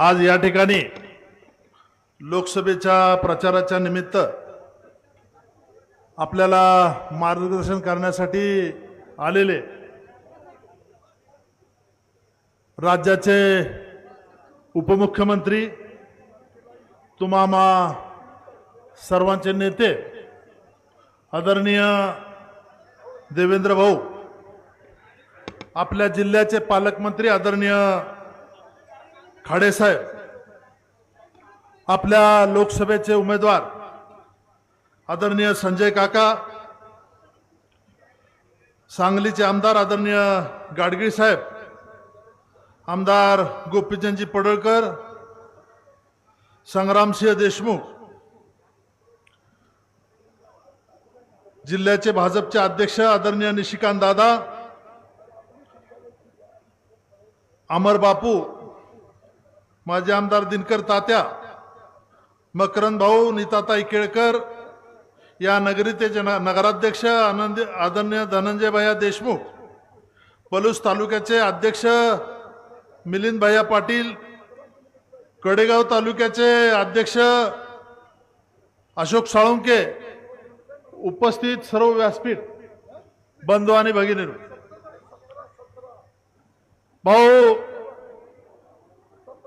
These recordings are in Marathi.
आज या ठिकाणी लोकसभेच्या प्रचाराच्या निमित्त आपल्याला मार्गदर्शन करण्यासाठी आलेले राज्याचे उपमुख्यमंत्री तुम्हा सर्वांचे नेते आदरणीय देवेंद्र भाऊ, आपल्या जिल्ह्याचे पालकमंत्री आदरणीय खाडे साहेब, आपल्या लोकसभेचे उमेदवार आदरणीय संजय काका, सांगलीचे आमदार आदरणीय गाडगीळ साहेब, आमदार गोपीचंदजी पडळकर, संग्रामसिंह देशमुख, जिल्ह्याचे भाजपचे अध्यक्ष आदरणीय निशिकांत दादा, अमर बापू, माजी आमदार दिनकर तात्या, मकरंद भाऊ, नीताताई केळकर, या नगरीचे नगराध्यक्ष आदरणीय धनंजय भैया देशमुख, पलूस तालुक्याचे अध्यक्ष मिलिंद भैया पाटील, कडेगाव तालुक्याचे अध्यक्ष अशोक साळुंके, उपस्थित सर्व व्यासपीठ बंधू आणि भगिनींनो, भाऊ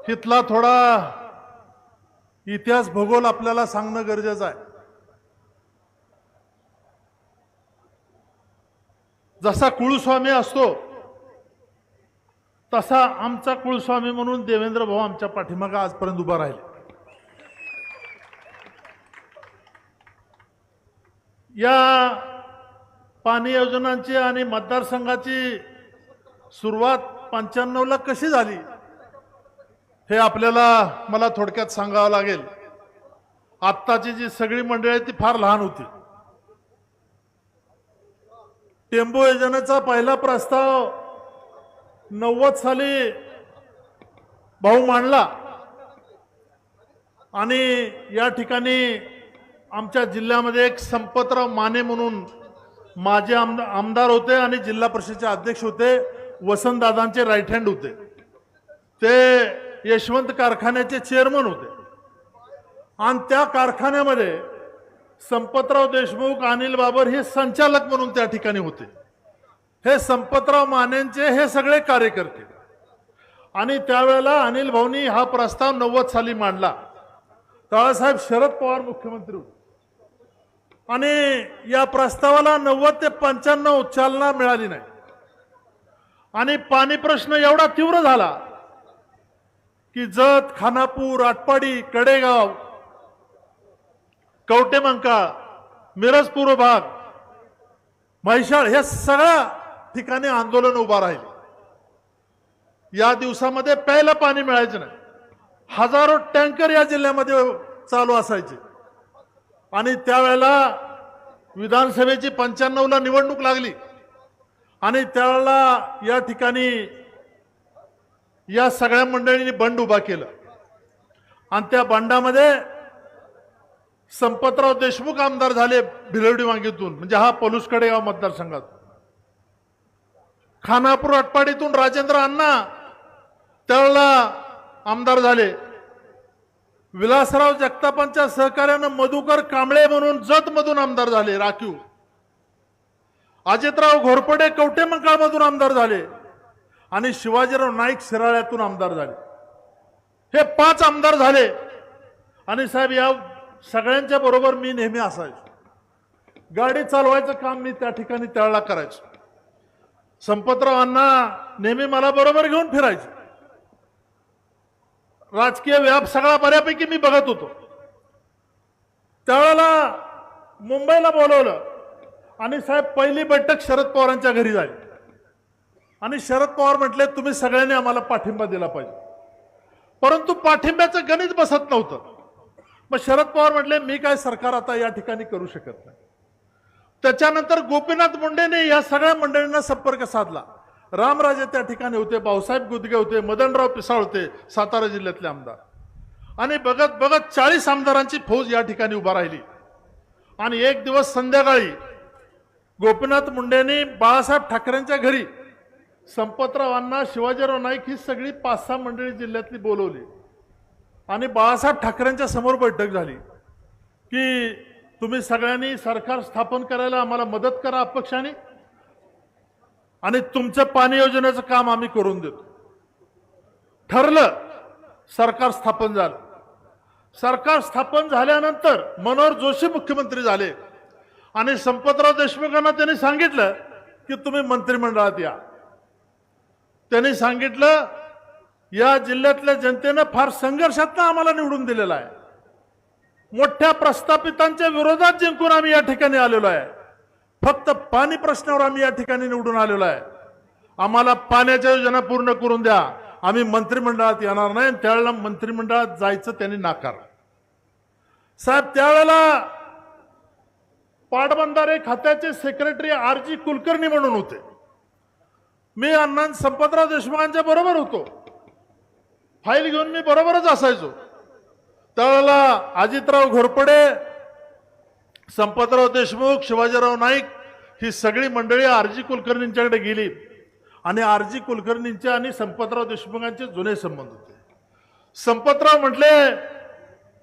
इथला थोडा इतिहास भूगोल आपल्याला सांगणं गरजेचं आहे. जसा कुळस्वामी असतो तसा आमचा कुळस्वामी म्हणून देवेंद्र भाऊ आमच्या पाठीमागे आजपर्यंत उभा राहिले. या पाणी योजनांची आणि मतदारसंघाची सुरुवात 95 ला कशी झाली हे मला थोडक्यात सांगावं लागेल. आत्ताची जी सगळी मंडळी आहे ती फार लहान होती. टेंबू योजनेचा पहिला प्रस्ताव 90 साली भाऊ मांडला आणि या ठिकाणी आमच्या जिल्ह्यामध्ये एक संपतराव माने म्हणून माजी आमदार होते आणि जिल्हा परिषदेचे अध्यक्ष होते. वसंतदादांचे राईट हँड होते. ते यशवंत कारखान्याचे चेअरमन होते आणि त्या कारखान्यामध्ये संपतराव देशमुख, अनिल बाबर हे संचालक म्हणून त्या ठिकाणी होते. हे संपतराव मानेंचे हे सगळे कार्यकर्ते. आणि त्यावेळेला अनिल भाऊनी हा प्रस्ताव 90 साली मांडला. बाळासाहेब शरद पवार मुख्यमंत्री होते आणि या प्रस्तावाला 90 ते 95 चालना मिळाली नाही. आणि पाणी प्रश्न एवढा तीव्र झाला की जत, खानापूर, आटपाडी, कडेगाव, कवटेमंका, मिरज पूर्व भाग, म्हैसाळ हे सगळ्या ठिकाणी आंदोलन उभा राहिले. या दिवसामध्ये प्यायला पाणी मिळायचं नाही. हजारो टँकर या जिल्ह्यामध्ये चालू असायचे. आणि त्यावेळेला विधानसभेची 95 ला निवडणूक लागली आणि त्यावेळेला या ठिकाणी या सगळ्या मंडळींनी बंड उभा केलं आणि त्या बंडामध्ये संपतराव देशमुख आमदार झाले भिलवडी वांगीतून, म्हणजे हा पलूस कडेगाव मतदारसंघात. खानापूर आटपाडीतून राजेंद्र अण्णा त्यावेळेला आमदार झाले. विलासराव जगतापांच्या सहकार्यानं मधुकर कांबळे म्हणून जत मधून आमदार झाले राखीव. अजितराव घोरपडे कवटेमंकाळ मधून आमदार झाले आणि शिवाजीराव नाईक शिराळ्यातून आमदार झाले. हे 5 आमदार झाले. आणि साहेब या सगळ्यांच्या बरोबर मी नेहमी असायचो. गाडी चालवायचं काम मी त्या ठिकाणी त्यावेळेला करायचो. संपतराव अण्णा नेहमी मला बरोबर घेऊन फिरायचे. राजकीय व्याप सगळा बऱ्यापैकी मी बघत होतो. त्यावेळेला मुंबईला बोलवलं आणि साहेब पहिली बैठक शरद पवारांच्या घरी झाली आणि शरद पवार म्हटले तुम्ही सगळ्यांनी आम्हाला पाठिंबा दिला पाहिजे. परंतु पाठिंब्याचं गणित बसत नव्हतं. मग शरद पवार म्हटले मी काय सरकार आता या ठिकाणी करू शकत नाही. त्याच्यानंतर गोपीनाथ मुंडेने या सगळ्या मंडळींना संपर्क साधला. रामराजे त्या ठिकाणी होते, भाऊसाहेब गुदगे होते, मदनराव पिसाळ होते, सातारा जिल्ह्यातले आमदार. आणि बघत बघत 40 आमदारांची फौज या ठिकाणी उभा राहिली. आणि एक दिवस संध्याकाळी गोपीनाथ मुंडेंनी बाळासाहेब ठाकरेंच्या घरी संपतराव अण्णा, शिवाजीराव नाईक ही सगळी 5-6 मंडळी जिल्ह्यातली बोलवली आणि बाळासाहेब ठाकरेंच्या समोर बैठक झाली की तुम्ही सगळ्यांनी सरकार स्थापन करायला आम्हाला मदत करा अपक्षाने, आणि तुमचं पाणी योजनेचं काम आम्ही करून देतो. ठरलं. सरकार स्थापन झालं. सरकार स्थापन झाल्यानंतर मनोहर जोशी मुख्यमंत्री झाले आणि संपतराव देशमुखांना त्यांनी सांगितलं की तुम्ही मंत्रिमंडळात या. त्यांनी सांगितलं या जिल्ह्यातल्या जनतेनं फार संघर्षातनं आम्हाला निवडून दिलेला आहे. मोठ्या प्रस्थापितांच्या विरोधात जिंकून आम्ही या ठिकाणी आलेलो आहे. फक्त पाणी प्रश्नावर आम्ही या ठिकाणी निवडून आलेलो आहे. आम्हाला पाण्याच्या योजना पूर्ण करून द्या. आम्ही मंत्रिमंडळात येणार नाही. त्यावेळेला मंत्रिमंडळात जायचं त्यांनी नाकारलं. साहेब, त्यावेळेला पाटबंधारे खात्याचे सेक्रेटरी RG कुलकर्णी म्हणून होते. मी अण्णा संपतराव देशमुखांच्या बरोबर होतो. फाईल घेऊन मी बरोबरच असायचो. त्यावेळेला अजितराव घोरपडे, संपतराव देशमुख, शिवाजीराव नाईक ही सगळी मंडळी RG कुलकर्णींच्याकडे गेली आणि RG कुलकर्णींचे आणि संपतराव देशमुखांचे जुने संबंध होते. संपतराव म्हटले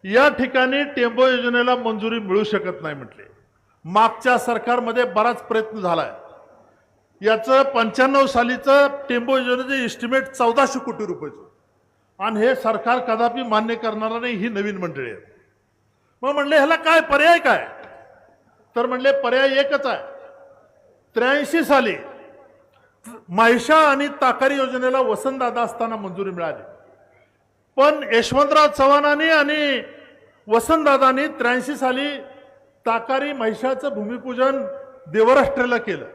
या ठिकाणी टेंबो योजनेला मंजुरी मिळू शकत नाही म्हटले. मागच्या सरकारमध्ये बराच प्रयत्न झालाय. याचं 95 सालीचं टेंबो योजनेचं एस्टिमेट 1400 कोटी रुपयाचं, आणि हे सरकार कदापि मान्य करणार नाही. ही नवीन मंडळी आहे. मग म्हणले ह्याला काय पर्याय काय? तर म्हणले पर्याय एकच आहे. 83 साली महिषा आणि ताकारी योजनेला वसंतदादा असताना मंजुरी मिळाली, पण यशवंतराव चव्हाणांनी आणि वसंतदादांनी 83 साली ताकारी महिषाचं भूमिपूजन देवराष्ट्राला केलं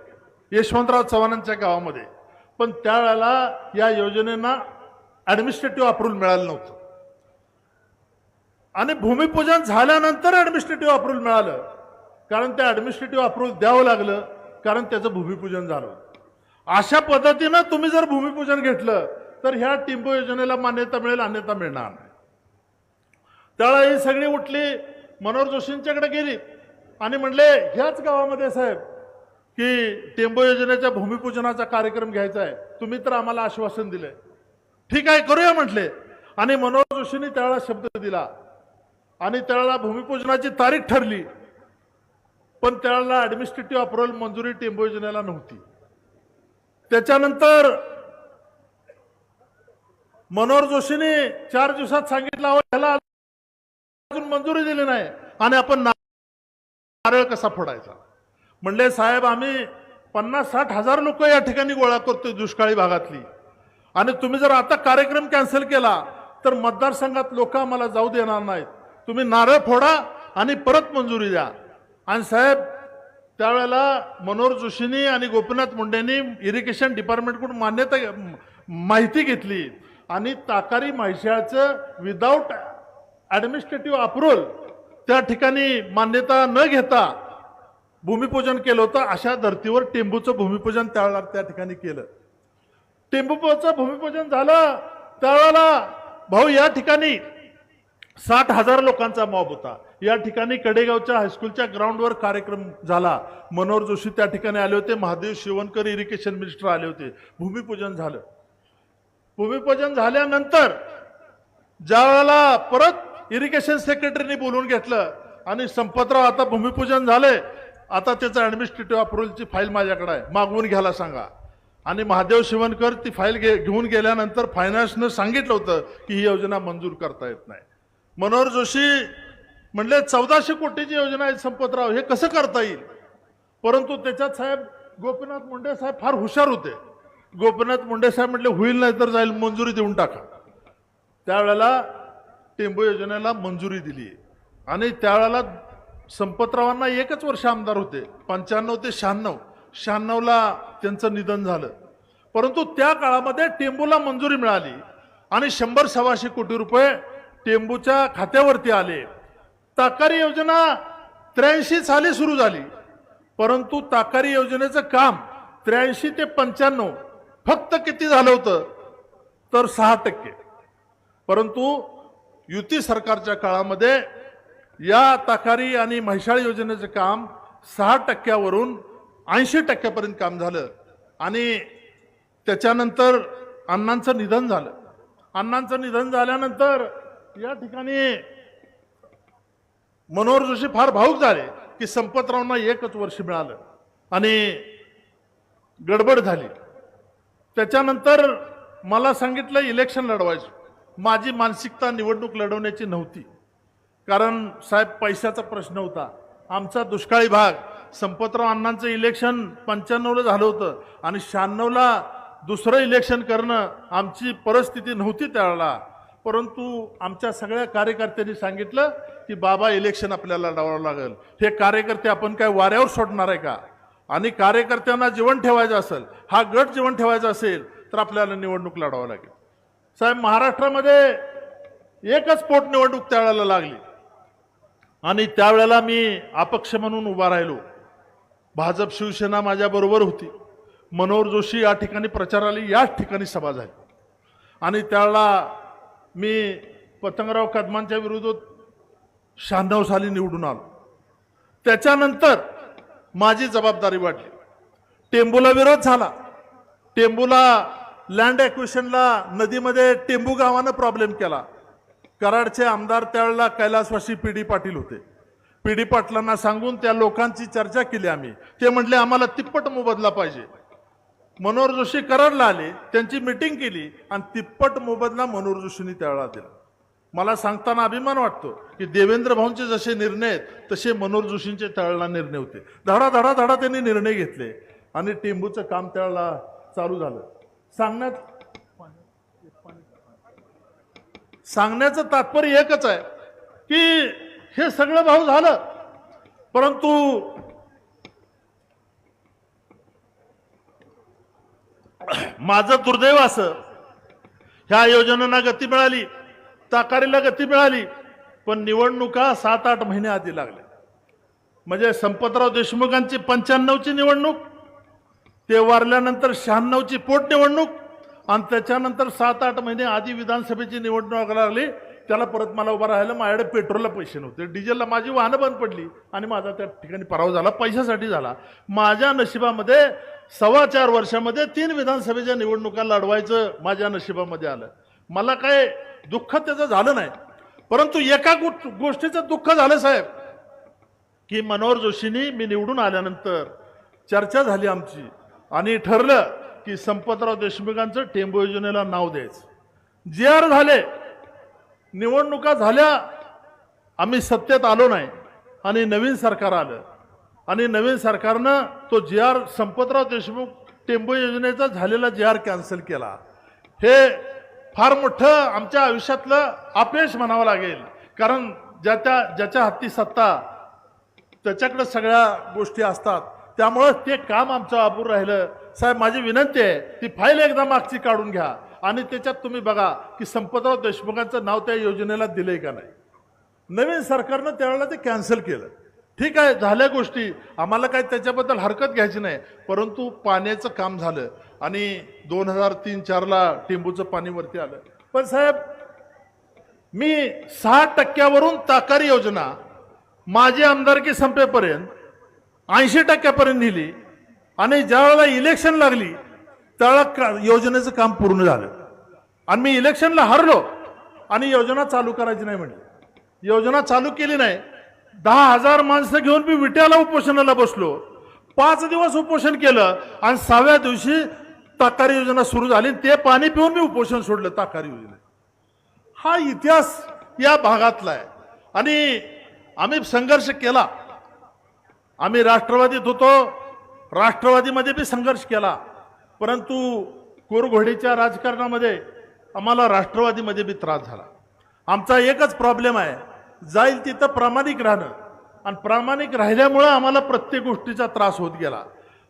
यशवंतराव चव्हाणांच्या गावामध्ये. पण त्यावेळेला या योजनेना ऍडमिनिस्ट्रेटिव्ह अप्रुव्हल मिळालं नव्हतं, आणि भूमिपूजन झाल्यानंतर ऍडमिनिस्ट्रेटिव्ह अप्रुव्हल मिळालं. कारण ते ऍडमिनिस्ट्रेटिव्ह अप्रुव्हल द्यावं लागलं, कारण त्याचं भूमिपूजन झालं. अशा पद्धतीनं तुम्ही जर भूमिपूजन घेतलं तर ह्या टेंबो योजनेला मान्यता मिळेल, अन्यथा मिळणार नाही. त्यावेळेला ही सगळी उठली, मनोहर जोशींच्याकडे गेली आणि म्हणले ह्याच गावामध्ये साहेब की टेंबो योजनेच्या भूमिपूजनाचा कार्यक्रम घ्यायचा आहे. तुम्ही तर आम्हाला आश्वासन दिलंय. ठीक आहे, करूया म्हटले. आणि मनोहर जोशींनी त्यावेळेला शब्द दिला आणि त्यावेळेला भूमिपूजनाची तारीख ठरली. पण त्यावेळेला ऍडमिनिस्ट्रेटिव्ह अप्रुव्हल मंजुरी टेंबो योजनेला नव्हती. त्याच्यानंतर मनोहर जोशींनी 4 दिवसात सांगितलं ह्याला अजून मंजुरी दिली नाही आणि आपण नारळ कसा फोडायचा. म्हणले साहेब, आम्ही 50-60 हजार लोक या ठिकाणी गोळा करतोय दुष्काळी भागातली, आणि तुम्ही जर आता कार्यक्रम कॅन्सल केला तर मतदारसंघात लोक आम्हाला जाऊ देणार नाहीत. तुम्ही नारळ फोडा आणि परत मंजुरी द्या. आणि साहेब, त्यावेळेला मनोहर जोशींनी आणि गोपीनाथ मुंडेंनी इरिगेशन डिपार्टमेंटकडून माहिती घेतली आणि ताकारी म्हैसाळचं विदाऊट ऍडमिनिस्ट्रेटिव्ह अप्रुव्हल त्या ठिकाणी मान्यता न घेता भूमिपूजन केलं होतं. अशा धर्तीवर टेंबूचं भूमिपूजन त्यावेळेला त्या ठिकाणी केलं. टेंबूचं भूमिपूजन झालं त्यावेळेला भाऊ या ठिकाणी 60,000 लोकांचा मॉब होता. या ठिकाणी कडेगावच्या हायस्कूलच्या ग्राउंडवर कार्यक्रम झाला. मनोहर जोशी त्या ठिकाणी आले होते, महादेव शिवणकर इरिगेशन मिनिस्टर आले होते. भूमिपूजन झालं. भूमिपूजन झाल्यानंतर ज्यावेळेला परत इरिगेशन सेक्रेटरीने बोलून घेतलं आणि संपतराव, आता भूमिपूजन झालंय, आता त्याचं ऍडमिनिस्ट्रेटिव्ह अप्रुव्हलची फाईल माझ्याकडे आहे, मागवून घ्यायला सांगा. आणि महादेव शिवणकर ती फाईल घेऊन गेल्यानंतर फायनान्सनं सांगितलं होतं की ही योजना मंजूर करता येत नाही. मनोहर जोशी म्हणले 1400 कोटीची योजना आहे संपतराव, हे कसं करता येईल? परंतु त्याच्यात साहेब गोपीनाथ मुंडे साहेब फार हुशार होते. गोपीनाथ मुंडे साहेब म्हटले होईल नाही तर जाईल, मंजुरी देऊन टाका. त्यावेळेला टेंबो योजनेला मंजुरी दिली. आणि त्यावेळेला संपतरावांना 1च वर्ष आमदार होते, 95 ते 96ला त्यांचं निधन झालं. परंतु त्या काळामध्ये टेंबूला मंजुरी मिळाली आणि 100-125 कोटी रुपये टेंबूच्या खात्यावरती आले. ताकारी योजना 83 साली सुरू झाली, परंतु ताकारी योजनेचं काम 83 ते 95 फक्त किती झालं होतं तर 6%. परंतु युती सरकारच्या काळामध्ये या ताकारी आणि म्हैसाळ योजनेचं काम 6%वरून 80% काम झालं. आणि त्याच्यानंतर अण्णांचं निधन झालं. अण्णांचं निधन झाल्यानंतर या ठिकाणी मनोहर जोशी फार भावुक झाले की संपतरावांना एकच वर्ष मिळालं आणि गडबड झाली. त्याच्यानंतर मला सांगितलं इलेक्शन लढवायचं. माझी मानसिकता निवडणूक लढवण्याची नव्हती, कारण साहेब पैशाचा प्रश्न होता. आमचा दुष्काळी भाग, संपतराव अण्णांचं इलेक्शन 95ला झालं होतं आणि 96ला दुसरं इलेक्शन करणं आमची परिस्थिती नव्हती त्यावेळेला. परंतु आमच्या सगळ्या कार्यकर्त्यांनी सांगितलं की बाबा इलेक्शन आपल्याला लढवावं लागेल. हे कार्यकर्ते आपण काय वाऱ्यावर सोडणार आहे का? आणि कार्यकर्त्यांना जीवन ठेवायचं असेल, हा गट जीवन ठेवायचा असेल तर आपल्याला निवडणूक लढवावं लागेल. साहेब महाराष्ट्रामध्ये एकच पोटनिवडणूक त्यावेळेला लागली आणि त्यावेळेला मी अपक्ष म्हणून उभा राहिलो. भाजप शिवसेना माझ्याबरोबर होती. मनोहर जोशी या ठिकाणी प्रचाराला याच ठिकाणी सभा झाली आणि त्यावेळेला मी पतंगराव कदमांच्या विरोधात 96 साली निवडून आलो. त्याच्यानंतर माझी जबाबदारी वाढली. टेंबूला विरोध झाला. टेंबूला लँड ॲक्विशनला नदीमध्ये टेंबू गावानं प्रॉब्लेम केला. कराडचे आमदार त्यावेळेला कैलासवासी पी.डी. पाटील होते. पी.डी. पाटलांना सांगून त्या लोकांची चर्चा केली आम्ही. ते म्हटले आम्हाला तिप्पट मोबदला पाहिजे. मनोहर जोशी कराडला आले, त्यांची मिटिंग केली आणि तिप्पट मोबदला मनोहर जोशींनी त्यावेळेला दिला. मला सांगताना अभिमान वाटतो की देवेंद्र भाऊंचे जसे निर्णय आहेत तसे मनोहर जोशींचे त्यावेळेला निर्णय होते. धडा धडा धडा त्यांनी निर्णय घेतले आणि टेंबूचं काम त्यावेळेला चालू झालं. सांगण्याचं तात्पर्य एकच आहे की हे सगळं भाऊ झालं, परंतु माझं दुर्दैव असं, ह्या योजनांना गती मिळाली, ताकारीला गती मिळाली, पण निवडणुका 7-8 महिने आधी लागल्या. म्हणजे संपतराव देशमुखांची 95ची निवडणूक, ते वारल्यानंतर 96ची पोटनिवडणूक आणि त्याच्यानंतर 7-8 महिने आधी विधानसभेची निवडणूक लागली. त्याला परत मला उभं राहायला माझ्याकडे पेट्रोलला पैसे नव्हते, डिझेलला माझी वाहनं बंद पडली आणि माझा त्या ठिकाणी पराभव झाला. पैशासाठी झाला. माझ्या नशिबामध्ये 4.25 वर्षामध्ये 3 विधानसभेच्या निवडणुका लढवायचं माझ्या नशिबामध्ये आलं. मला काय दुःख त्याचं झालं नाही, परंतु एका गोष्टीचं दुःख झालं साहेब, की मनोहर जोशींनी मी निवडून आल्यानंतर चर्चा झाली आमची आणि ठरलं की संपतराव देशमुखांचं टेंबू योजनेला नाव द्यायचं. जी.आर. झाले, निवडणुका झाल्या, आम्ही सत्तेत आलो नाही आणि नवीन सरकार आलं आणि नवीन सरकारनं तो जी.आर. संपतराव देशमुख टेंबू योजनेचा झालेला जी.आर. कॅन्सल केला. हे फार मोठं आमच्या आयुष्यातलं अपयश म्हणावं लागेल, कारण ज्याच्या हाती सत्ता त्याच्याकडे सगळ्या गोष्टी असतात. त्यामुळं ते काम आमचं अपूर्ण राहिलं. साहेब माझी विनंती आहे, ती फाईल एकदा मागची काढून घ्या आणि त्याच्यात तुम्ही बघा की संपतराव देशमुखांचं नाव त्या योजनेला दिलंय का नाही. नवीन सरकारनं त्यावेळेला ते कॅन्सल केलं. ठीक आहे, झाल्या गोष्टी, आम्हाला काही त्याच्याबद्दल हरकत घ्यायची नाही, परंतु पाण्याचं काम झालं आणि 2003-04ला टेंबूचं पाणी वरती आलं. पण साहेब मी 6% ताकारी योजना माझी आमदारकी संपेपर्यंत 80% नेली आणि ज्यावेळेला इलेक्शन लागली त्यावेळेला योजनेचं काम पूर्ण झालं आणि मी इलेक्शनला हरलो आणि योजना चालू करायची नाही म्हणली. योजना चालू केली नाही. 10,000 माणसं घेऊन मी विट्याला उपोषणाला बसलो. 5 दिवस उपोषण केलं आणि 6व्या दिवशी ताकारी योजना सुरू झाली. ते पाणी पिऊन मी उपोषण सोडलं ताकारी योजना. हा इतिहास या भागातला आहे आणि आम्ही संघर्ष केला. आम्ही राष्ट्रवादीत होतो, राष्ट्रवादीमध्ये बी संघर्ष केला, परंतु कोरघोडीच्या राजकारणामध्ये आम्हाला राष्ट्रवादीमध्ये बी त्रास झाला. आमचा एकच प्रॉब्लेम आहे, जाईल तिथं प्रामाणिक राहणं आणि प्रामाणिक राहिल्यामुळं आम्हाला प्रत्येक गोष्टीचा त्रास होत गेला.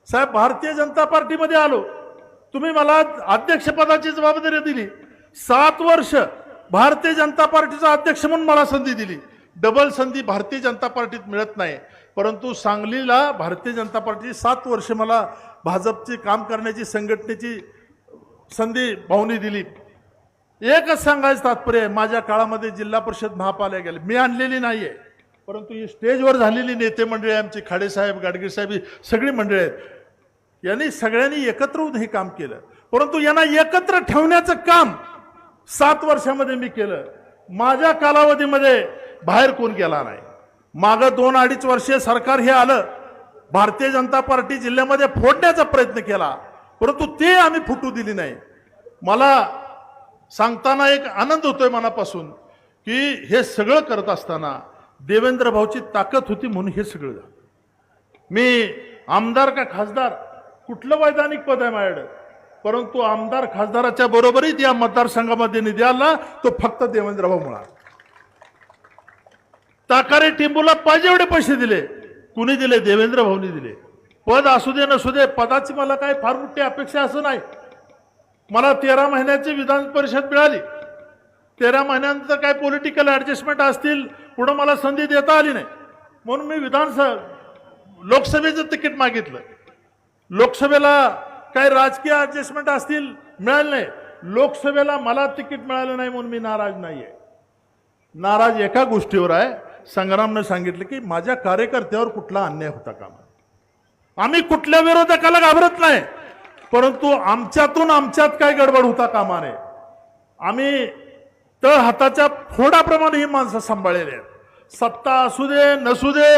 साहेब भारतीय जनता पार्टीमध्ये आलो, तुम्ही मला अध्यक्षपदाची जबाबदारी दिली. 7 वर्ष भारतीय जनता पार्टीचा अध्यक्ष म्हणून मला संधी दिली. डबल संधी भारतीय जनता पार्टीत मिळत नाही, परंतु सांगलीला भारतीय जनता पार्टी 7 वर्ष मला भाजपचे काम करण्याची संघटनेची संधी भाऊनी दिली. एकच सांगायचं तात्पर्य आहे, माझ्या काळामध्ये जिल्हा परिषद महापालिका गेले, मी आणलेली नाहीये, परंतु ही स्टेजवर झालेली नेते मंडळी आमची, खाडेसाहेब, गाडगीळ साहेब, सगळी मंडळी आहेत, यांनी सगळ्यांनी एकत्र होऊन हे काम केलं. परंतु यांना एकत्र ठेवण्याचं काम 7 वर्षामध्ये मी केलं. माझ्या कालावधीमध्ये बाहेर कोण गेला नाही. मागं 2-2.5 वर्षे सरकार हे आलं, भारतीय जनता पार्टी जिल्ह्यामध्ये फोडण्याचा प्रयत्न केला, परंतु ते आम्ही फुटू दिली नाही. मला सांगताना एक आनंद होतोय मनापासून की हे सगळं करत असताना देवेंद्र भाऊची ताकद होती म्हणून हे सगळं झालं. मी आमदार का खासदार कुठलं वैधानिक पद आहे माझ्याकडे, परंतु आमदार खासदाराच्या बरोबरीत या मतदारसंघामध्ये निधी आला तो फक्त देवेंद्र भाऊ मुळा. ताकारे टिंबूला पाहिजे एवढे पैसे दिले, कुणी दिले? देवेंद्र भाऊनी दिले. पद असू दे नसू दे, पदाची मला काय फार मोठी अपेक्षा असं नाही. मला 13 महिन्याची विधान परिषद मिळाली. 13 महिन्यानंतर काय पॉलिटिकल ऍडजस्टमेंट असतील, पुढे मला संधी देता आली नाही, म्हणून मी लोकसभेचं तिकीट मागितलं. लोकसभेला काही राजकीय ऍडजस्टमेंट असतील, मिळालं नाही. लोकसभेला मला तिकीट मिळालं नाही म्हणून मी नाराज नाहीये. नाराज एका गोष्टीवर आहे, संग्रामने सांगितलं की माझ्या कार्यकर्त्यावर कुठला अन्याय होता कामा. आम्ही कुठल्या विरोधकाला घाबरत नाही, परंतु आमच्यात काय गडबड होता कामा नये. आम्ही तळ हाताच्या फोडाप्रमाणे ही माणसं सांभाळलेली आहेत. सत्ता असू दे नसू दे,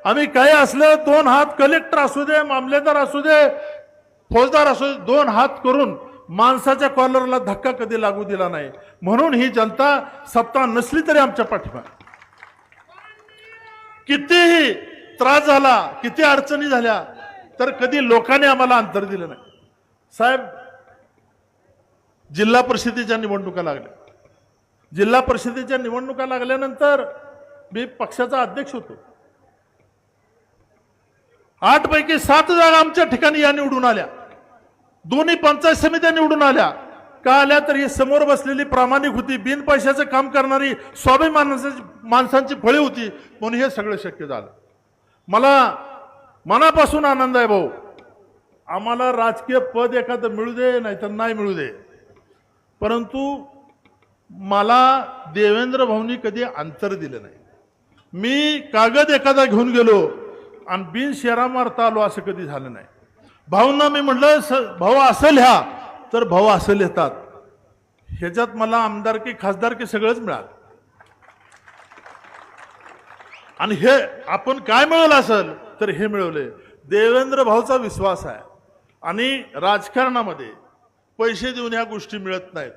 आम्ही काय असलं 2 हात, कलेक्टर असू दे, मामलेदार असू दे, फौजदार असू दे, 2 हात करून माणसाच्या कॉलरला धक्का कधी लागू दिला नाही. म्हणून ही जनता सत्ता नसली तरी आमच्या पाठीमागे. कितीही त्रास झाला, किती अडचणी झाल्या, तर कधी लोकांनी आम्हाला अंतर दिलं नाही. साहेब, जिल्हा परिषदेच्या निवडणुका लागल्या. जिल्हा परिषदेच्या निवडणुका लागल्यानंतर मी पक्षाचा अध्यक्ष होतो. 8 पैकी 7 जागा आमच्या ठिकाणी या निवडून आल्या. दोन्ही पंचायत समित्या निवडून आल्या. का आल्या? तर ही समोर बसलेली प्रामाणिक होती, बिन पैशाचं काम करणारी स्वाभिमानाची माणसांची फळी होती, म्हणून हे सगळं शक्य झालं. मला मनापासून आनंद आहे भाऊ. आम्हाला राजकीय पद एखादं मिळू दे नाहीतर नाही मिळू दे, परंतु मला देवेंद्र भाऊंनी कधी अंतर दिलं नाही. मी कागद एखादा घेऊन गेलो आणि बिन शेरा मारता आलो असं कधी झालं नाही. भाऊंना मी म्हटलं भाऊ असं लिहा, तर भाऊ असं लिहितात. ह्याच्यात मला आमदारकी खासदारकी सगळंच मिळालं. आणि हे आपण काय मिळवलं असेल तर हे मिळवले देवेंद्र भाऊचा विश्वास आहे. आणि राजकारणामध्ये पैसे देऊन ह्या गोष्टी मिळत नाहीत,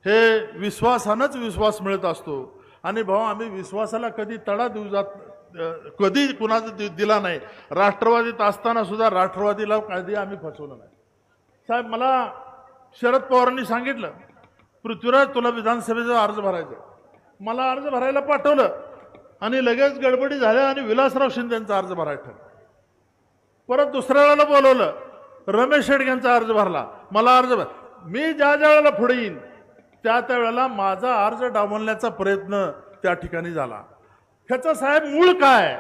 हे विश्वासानंच विश्वास मिळत असतो. आणि भाऊ, आम्ही विश्वासाला कधी तडा देऊ जात, कधी कुणाचा दिला नाही. राष्ट्रवादीत असताना सुद्धा राष्ट्रवादीला कधी आम्ही फसवलं नाही. साहेब, मला शरद पवारांनी सांगितलं, पृथ्वीराज तुला विधानसभेचा अर्ज भरायचा. मला अर्ज भरायला पाठवलं आणि लगेच गडबडी झाल्या आणि विलासराव शिंदेचा अर्ज भरायला ठरला. परत दुसऱ्या वेळेला बोलवलं, रमेश शेडग्यांचा अर्ज भरला. मला अर्ज मी ज्या वेळेला पुढे येईन त्या वेळेला माझा अर्ज डावलण्याचा प्रयत्न त्या ठिकाणी झाला. ह्याचं साहेब मूळ काय?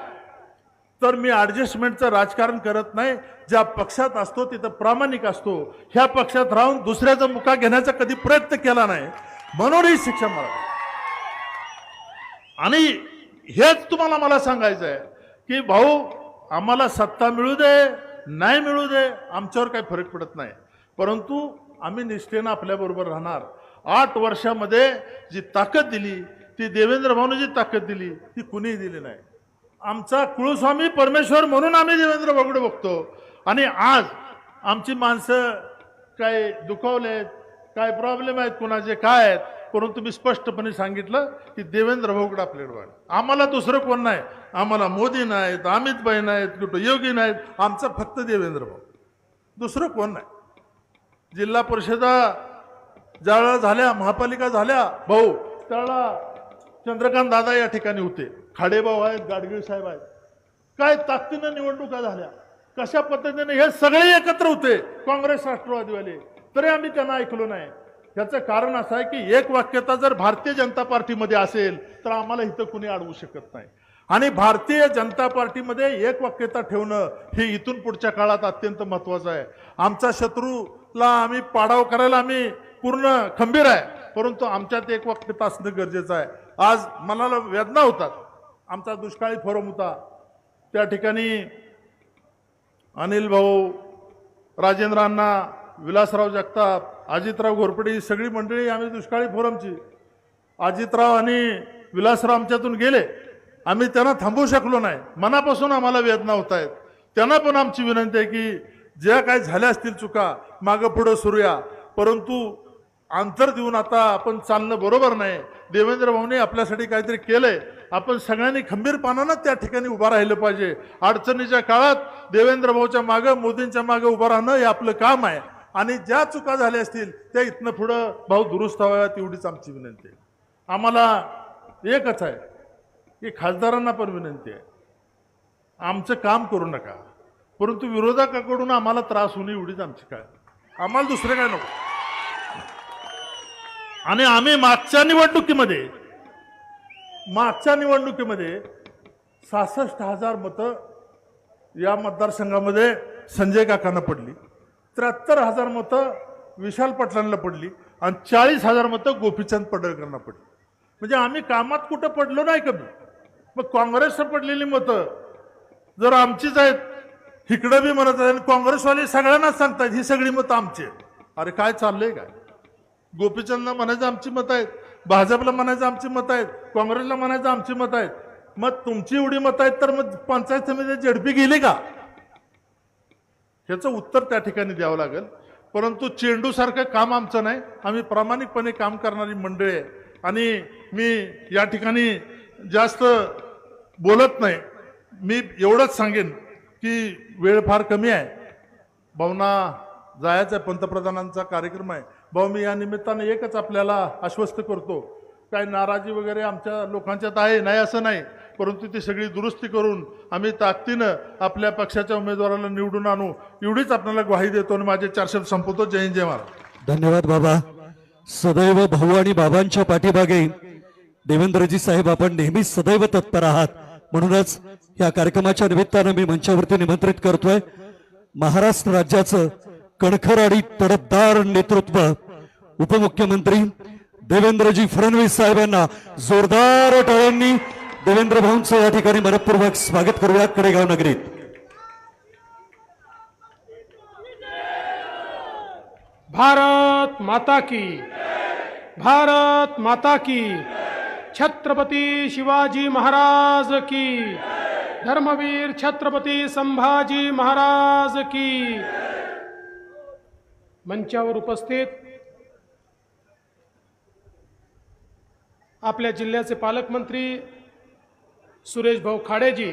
तर मी ऍडजस्टमेंटचं राजकारण करत नाही. ज्या पक्षात असतो तिथं प्रामाणिक असतो. ह्या पक्षात राहून दुसऱ्याचा मुका घेण्याचा कधी प्रयत्न केला नाही, म्हणून ही शिक्षा मला. आणि हेच तुम्हाला मला सांगायचं आहे की भाऊ, आम्हाला सत्ता मिळू दे नाही मिळू दे, आमच्यावर काही फरक पडत नाही, परंतु आम्ही निष्ठेनं आपल्याबरोबर राहणार. 8 वर्षामध्ये जी ताकद दिली, ती देवेंद्र भाऊने जी ताकद दिली ती कुणीही दिली नाही. आमचा कुळस्वामी परमेश्वर म्हणून आम्ही देवेंद्र भाऊकडे बघतो. आणि आज आमची माणसं काय दुखावलेत, काय प्रॉब्लेम आहेत, कुणाचे काय आहेत, परंतु मी स्पष्टपणे सांगितलं की देवेंद्र भाऊकडे आपल्याकडे बघा. आम्हाला दुसरं कोण नाही. आम्हाला मोदी नाहीत, अमित भाई नाहीत, कुठं योगी नाहीत, आमचं फक्त देवेंद्र भाऊ, दुसरं कोण नाही. जिल्हा परिषदा ज्यावेळेला झाल्या, महापालिका झाल्या भाऊ, त्यावेळेला चंद्रकांत दादा या ठिकाणी होते, खाडेभाऊ आहेत, गाडगीळ साहेब आहेत. काय ताकदीनं निवडणुका झाल्या, कशा पद्धतीने हे सगळे एकत्र होते, काँग्रेस राष्ट्रवादीवाले, तरी आम्ही त्यांना ऐकलो नाही. याचं कारण असं आहे की एक वाक्यता जर भारतीय जनता पार्टीमध्ये असेल तर आम्हाला इथं कुणी अडवू शकत नाही. आणि भारतीय जनता पार्टीमध्ये एक वाक्यता ठेवणं हे इथून पुढच्या काळात अत्यंत महत्त्वाचं आहे. आमचा शत्रूला आम्ही पाडाव करायला आम्ही पूर्ण खंबीर आहे, परंतु आमच्यात एक वाक्यता असणं गरजेचं आहे. आज मनाला वेदना होतात. आमचा दुष्काळी फोरम होता, त्या ठिकाणी अनिल भाऊ, राजेंद्र अण्णा, विलासराव जगताप, अजितराव घोरपडे, सगळी मंडळी आम्ही दुष्काळी फोरमची. अजितराव आणि विलासराव आमच्यातून गेले, आम्ही त्यांना थांबवू शकलो नाही, मनापासून आम्हाला वेदना होत आहेत. त्यांना पण आमची विनंती आहे की ज्या काय झाल्या असतील चुका मागं पुढं सुरूया, परंतु अंतर देऊन आता आपण चालणं बरोबर नाही. देवेंद्र भाऊने आपल्यासाठी काहीतरी केलंय, आपण सगळ्यांनी खंबीरपणानं त्या ठिकाणी उभा राहिलं पाहिजे. अडचणीच्या काळात देवेंद्र भाऊच्या मागं, मोदींच्या मागं उभं राहणं हे आपलं काम आहे. आणि ज्या चुका झाल्या असतील त्या इथनं पुढं भाऊ दुरुस्त व्हाव्यात, एवढीच आमची विनंती आहे. आम्हाला एकच आहे की खासदारांना पण विनंती आहे, आमचं काम करू नका, परंतु विरोधकाकडून आम्हाला त्रास होणे एवढीच आमची काय, आम्हाला दुसरं काय नको. आणि आम्ही मागच्या निवडणुकीमध्ये 66,000 मतं या मतदारसंघामध्ये संजय काकांना पडली, 73,000 मतं विशाल पाटलांना पडली आणि 40,000 मतं गोपीचंद पडळकरांना पडली. म्हणजे आम्ही कामात कुठं पडलो नाही कमी. मग काँग्रेसला पडलेली मतं जर आमचीच आहेत, इकडं बी म्हणत आहे, काँग्रेसवाले सगळ्यांनाच सांगतात ही सगळी मतं आमची आहेत. अरे काय चाललंय काय? गोपीचंदला म्हणायचं आमची मतं आहेत, भाजपला म्हणायचं आमची मतं आहेत, काँग्रेसला म्हणायचं आमची मतं आहेत. मग तुमची एवढी मतं आहेत तर मग पंचायत समिती झडपी गेली का? ह्याचं उत्तर त्या ठिकाणी द्यावं लागेल. परंतु चेंडू सारखं काम आमचं नाही, आम्ही प्रामाणिकपणे काम करणारी मंडळी आहे. आणि मी या ठिकाणी जास्त बोलत नाही, मी एवढंच सांगेन की वेळ फार कमी आहे. भावना जायचं आहे, पंतप्रधानांचा कार्यक्रम आहे. भाऊ मी या निमित्ताने एकच आपल्याला आश्वस्त करतो, काय नाराजी वगैरे आमच्या लोकांच्यात आहे नाही असं नाही, परंतु ती सगळी दुरुस्ती करून आम्ही ताकदीनं आपल्या पक्षाच्या उमेदवाराला निवडून आणू, एवढीच आपल्याला ग्वाही देतो. आणि माझे 4 शब्द संपवतो. जय हिंद, जय महाराज. धन्यवाद बाबा. सदैव भाऊ आणि बाबांच्या पाठीमागे देवेंद्रजी साहेब आपण नेहमी सदैव तत्पर आहात. म्हणूनच या कार्यक्रमाच्या निमित्तानं मी मंचावरती निमंत्रित करतोय महाराष्ट्र राज्याचं कणखर आणि तडफदार नेतृत्व उपमुख्यमंत्री देवेंद्रजी फडणवीस साहेबांना जोरदार टाळ्यांनी देवेंद्र भाऊंचं या ठिकाणी मनपूर्वक स्वागत करूया कडेगाव नगरीत. भारत माता की, भारत माता की, छत्रपती शिवाजी महाराज की, धर्मवीर छत्रपती संभाजी महाराज की. मंचावर उपस्थित आपल्या जिल्ह्याचे पालकमंत्री सुरेश भाऊ खाडेजी,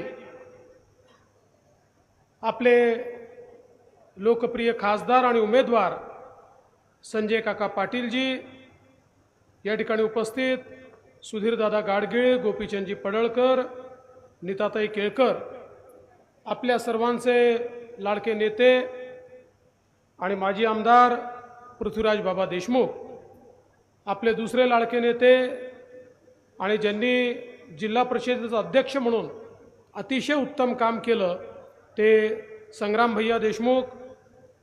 आपले लोकप्रिय खासदार आणि उमेदवार संजय काका पाटीलजी, या ठिकाणी उपस्थित सुधीरदादा गाडगीळ, गोपीचंदजी पडळकर, नीताताई केळकर, आपल्या सर्वांचे लाडके नेते आणि माजी आमदार पृथ्वीराज बाबा देशमुख, आपले दुसरे लाडके नेते आणि ज्यांनी जिल्हा परिषदेचा अध्यक्ष म्हणून अतिशय उत्तम काम केलं ते संग्राम भैया देशमुख,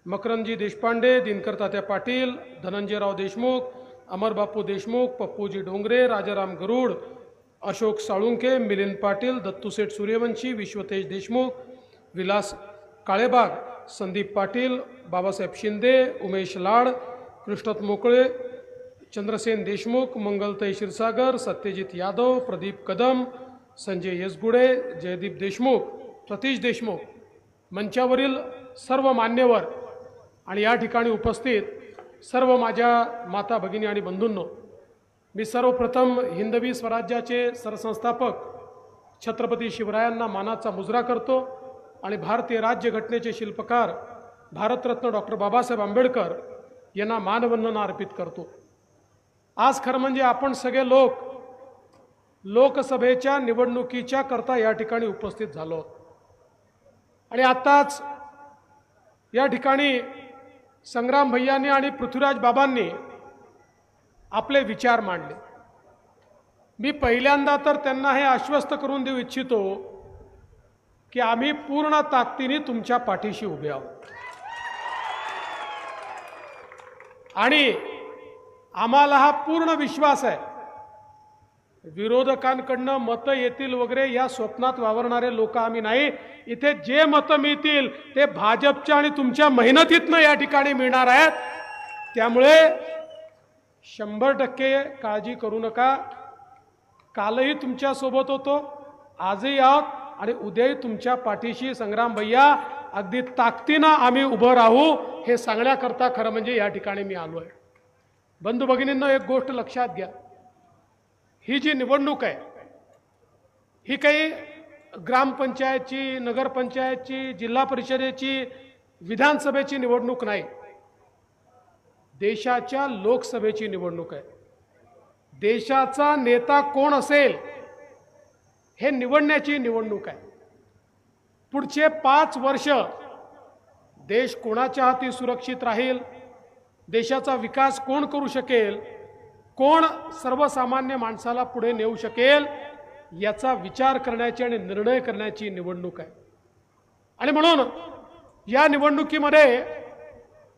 मकरंदजी देशपांडे, दिनकर तात्या पाटील, धनंजयराव देशमुख, अमरबापू देशमुख, पप्पूजी डोंगरे, राजाराम गरुड, अशोक साळुंके, मिलिंद पाटील, दत्तूसेठ सूर्यवंशी, विश्वतेज देशमुख, विलास काळेबाग, संदीप पाटील, बाबासाहेब शिंदे, उमेश लाड, कृष्णत मोकळे, चंद्रसेन देशमुख, मंगलताई क्षीरसागर, सत्यजित यादव, प्रदीप कदम, संजय येसगुडे, जयदीप देशमुख, सतीश देशमुख, मंचावरील सर्व मान्यवर आणि या ठिकाणी उपस्थित सर्व माझ्या माता भगिनी आणि बंधूंनो, मी सर्वप्रथम हिंदवी स्वराज्याचे सरसंस्थापक छत्रपती शिवरायांना मानाचा मुजरा करतो आणि भारतीय राज्यघटनेचे शिल्पकार भारतरत्न डॉक्टर बाबासाहेब आंबेडकर यांना मानवंदना अर्पित करतो. आज खरं म्हणजे आपण सगळे लोक लोकसभेच्या निवडणुकीच्या करता या ठिकाणी उपस्थित झालो आणि आताच या ठिकाणी संग्राम भैयांनी आणि पृथ्वीराज बाबांनी आपले विचार मांडले. मी पहिल्यांदा तर त्यांना हे आश्वस्त करून देऊ इच्छितो की आम्ही पूर्ण ताकदीने तुमच्या पाठीशी उभे आहोत आणि आम्हाला हा पूर्ण विश्वास आहे, विरोधकांकडनं मतं येतील वगैरे या स्वप्नात वावरणारे लोक आम्ही नाही. इथे जे मतं मिळतील ते भाजपच्या आणि तुमच्या मेहनतीतनं या ठिकाणी मिळणार आहेत. त्यामुळे 100% काळजी करू नका. कालही तुमच्या सोबत होतो, आजही आहोत आणि उद्याही तुमच्या पाठीशी संग्राम भैया अगदी ताकदीनं आम्ही उभं राहू हे सांगण्याकरता खरं म्हणजे या ठिकाणी मी आलो आहे. बंधू भगिनींनो, एक गोष्ट लक्षात घ्या. ही जी निवडणूक आहे ही काही ग्रामपंचायतची, नगरपंचायतची, जिल्हा परिषदेची, विधानसभेची निवडणूक नाही. देशाच्या लोकसभेची निवडणूक आहे. देशाचा नेता कोण असेल हे निवडण्याची निवडणूक आहे. पुढचे 5 वर्ष देश कोणाच्या हाती सुरक्षित राहील, देशाचा विकास कोण करू शकेल, कोण सर्वसामान्य माणसाला पुढे नेऊ शकेल याचा विचार करण्याची आणि निर्णय करण्याची निवडणूक आहे. आणि म्हणून या निवडणुकीमध्ये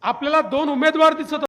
आपल्याला 2 उमेदवार दिसत